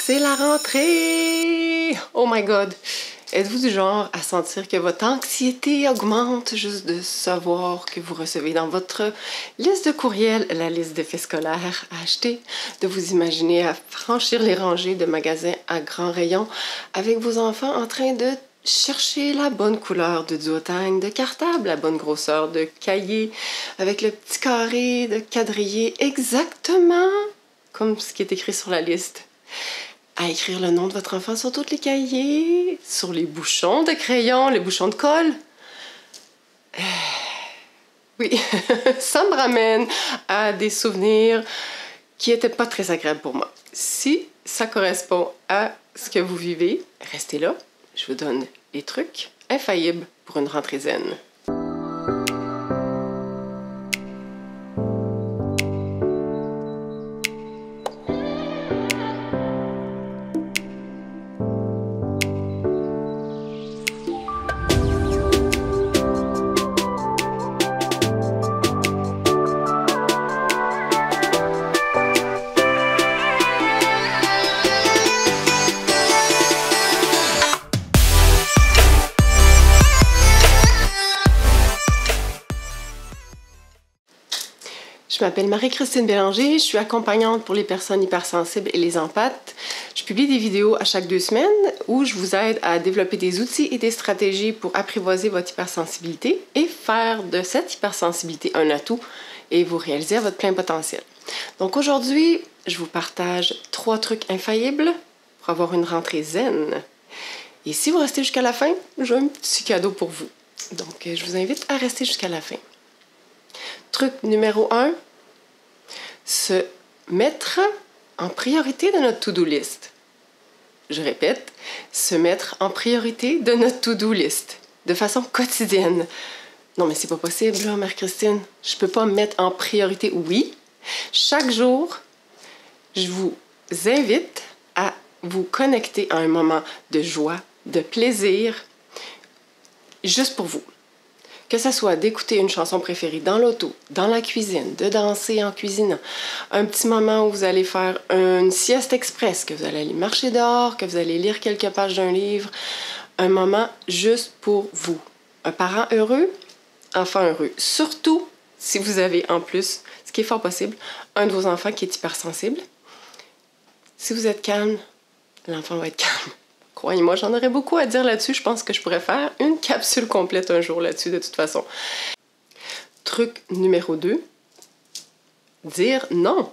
C'est la rentrée! Oh my God! Êtes-vous du genre à sentir que votre anxiété augmente juste de savoir que vous recevez dans votre liste de courriels la liste d'effets scolaires à acheter, de vous imaginer à franchir les rangées de magasins à grands rayons avec vos enfants en train de chercher la bonne couleur de duotang, de cartable, la bonne grosseur de cahier, avec le petit carré de quadrillé exactement comme ce qui est écrit sur la liste. À écrire le nom de votre enfant sur tous les cahiers, sur les bouchons de crayon, les bouchons de colle. Oui, ça me ramène à des souvenirs qui n'étaient pas très agréables pour moi. Si ça correspond à ce que vous vivez, restez là. Je vous donne les trucs infaillibles pour une rentrée zen. Je m'appelle Marie-Christine Bélanger, je suis accompagnante pour les personnes hypersensibles et les empathes. Je publie des vidéos à chaque 2 semaines où je vous aide à développer des outils et des stratégies pour apprivoiser votre hypersensibilité et faire de cette hypersensibilité un atout et vous réaliser à votre plein potentiel. Donc aujourd'hui, je vous partage 3 trucs infaillibles pour avoir une rentrée zen. Et si vous restez jusqu'à la fin, j'ai un petit cadeau pour vous. Donc je vous invite à rester jusqu'à la fin. Truc numéro 1, se mettre en priorité de notre to-do list. Je répète, se mettre en priorité de notre to-do list, de façon quotidienne. Non, mais c'est pas possible, là, Marie-Christine. Je peux pas me mettre en priorité. Oui, chaque jour, je vous invite à vous connecter à un moment de joie, de plaisir, juste pour vous. Que ce soit d'écouter une chanson préférée dans l'auto, dans la cuisine, de danser en cuisinant, un petit moment où vous allez faire une sieste express, que vous allez aller marcher dehors, que vous allez lire quelques pages d'un livre, un moment juste pour vous. Un parent heureux, enfant heureux. Surtout si vous avez en plus, ce qui est fort possible, un de vos enfants qui est hypersensible. Si vous êtes calme, l'enfant va être calme. Croyez-moi, j'en aurais beaucoup à dire là-dessus. Je pense que je pourrais faire une capsule complète un jour là-dessus, de toute façon. Truc numéro 2, dire non.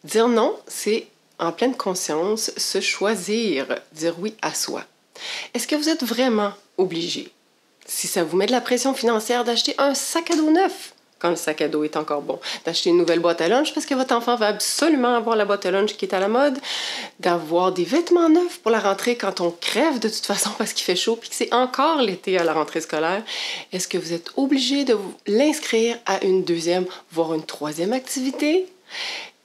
Dire non, c'est en pleine conscience, se choisir, dire oui à soi. Est-ce que vous êtes vraiment obligé, si ça vous met de la pression financière, d'acheter un sac à dos neuf, quand le sac à dos est encore bon, d'acheter une nouvelle boîte à lunch parce que votre enfant va absolument avoir la boîte à lunch qui est à la mode, d'avoir des vêtements neufs pour la rentrée quand on crève de toute façon parce qu'il fait chaud puis que c'est encore l'été à la rentrée scolaire. Est-ce que vous êtes obligé de l'inscrire à une 2e, voire une 3e activité?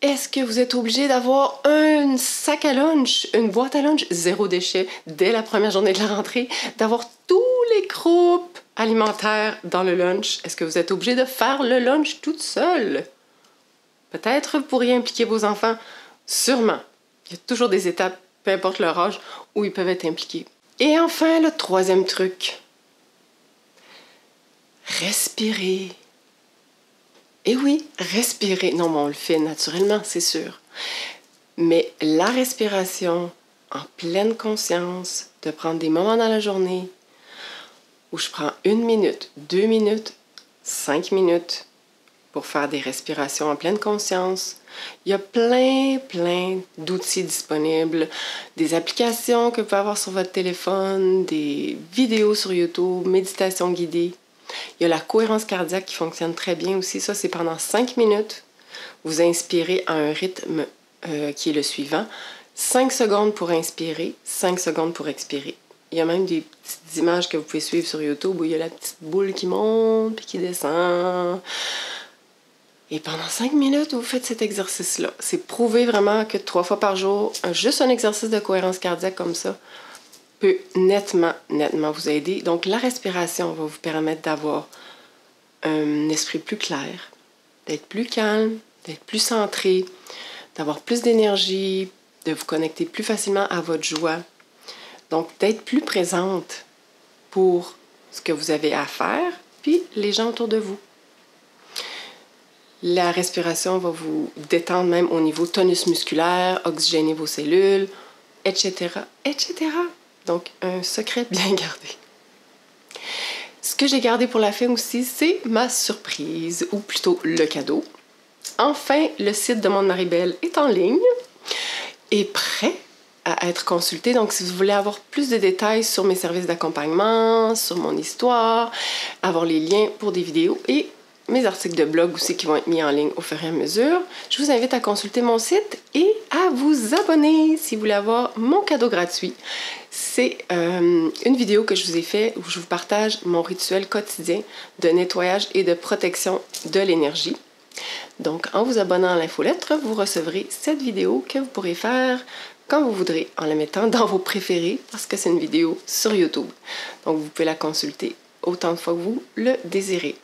Est-ce que vous êtes obligé d'avoir un sac à lunch, une boîte à lunch, 0 déchet dès la première journée de la rentrée, d'avoir tous les groupes alimentaire dans le lunch? Est-ce que vous êtes obligé de faire le lunch toute seule? Peut-être vous pourriez impliquer vos enfants. Sûrement. Il y a toujours des étapes, peu importe leur âge, où ils peuvent être impliqués. Et enfin, le 3e truc. Respirer. Et oui, respirer. Non, mais on le fait naturellement, c'est sûr. Mais la respiration, en pleine conscience, de prendre des moments dans la journée où je prends 1 minute, 2 minutes, 5 minutes pour faire des respirations en pleine conscience. Il y a plein d'outils disponibles, des applications que vous pouvez avoir sur votre téléphone, des vidéos sur YouTube, méditation guidée. Il y a la cohérence cardiaque qui fonctionne très bien aussi. Ça, c'est pendant 5 minutes. Vous inspirez à un rythme qui est le suivant. 5 secondes pour inspirer, 5 secondes pour expirer. Il y a même des petites images que vous pouvez suivre sur YouTube où il y a la petite boule qui monte puis qui descend. Et pendant 5 minutes, vous faites cet exercice-là. C'est prouvé vraiment que 3 fois par jour, juste un exercice de cohérence cardiaque comme ça peut nettement vous aider. Donc, la respiration va vous permettre d'avoir un esprit plus clair, d'être plus calme, d'être plus centré, d'avoir plus d'énergie, de vous connecter plus facilement à votre joie. Donc, d'être plus présente pour ce que vous avez à faire, puis les gens autour de vous. La respiration va vous détendre même au niveau tonus musculaire, oxygéner vos cellules, etc., etc. Donc, un secret bien gardé. Ce que j'ai gardé pour la fin aussi, c'est ma surprise, ou plutôt le cadeau. Enfin, le site de Monde Marie-Belle est en ligne et prêt à être consulté. Donc, si vous voulez avoir plus de détails sur mes services d'accompagnement, sur mon histoire, avoir les liens pour des vidéos et mes articles de blog aussi qui vont être mis en ligne au fur et à mesure, je vous invite à consulter mon site et à vous abonner si vous voulez avoir mon cadeau gratuit. C'est une vidéo que je vous ai faite où je vous partage mon rituel quotidien de nettoyage et de protection de l'énergie. Donc, en vous abonnant à l'infolettre, vous recevrez cette vidéo que vous pourrez faire quand vous voudrez, en la mettant dans vos préférés, parce que c'est une vidéo sur YouTube. Donc, vous pouvez la consulter autant de fois que vous le désirez.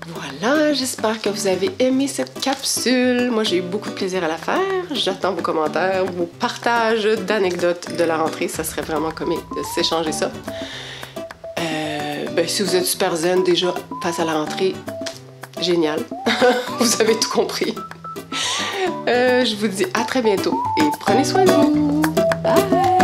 Voilà, j'espère que vous avez aimé cette capsule. Moi, j'ai eu beaucoup de plaisir à la faire. J'attends vos commentaires, vos partages d'anecdotes de la rentrée. Ça serait vraiment comique de s'échanger ça. Si vous êtes super zen déjà face à la rentrée, génial. Vous avez tout compris. Je vous dis à très bientôt et prenez soin de vous. Bye!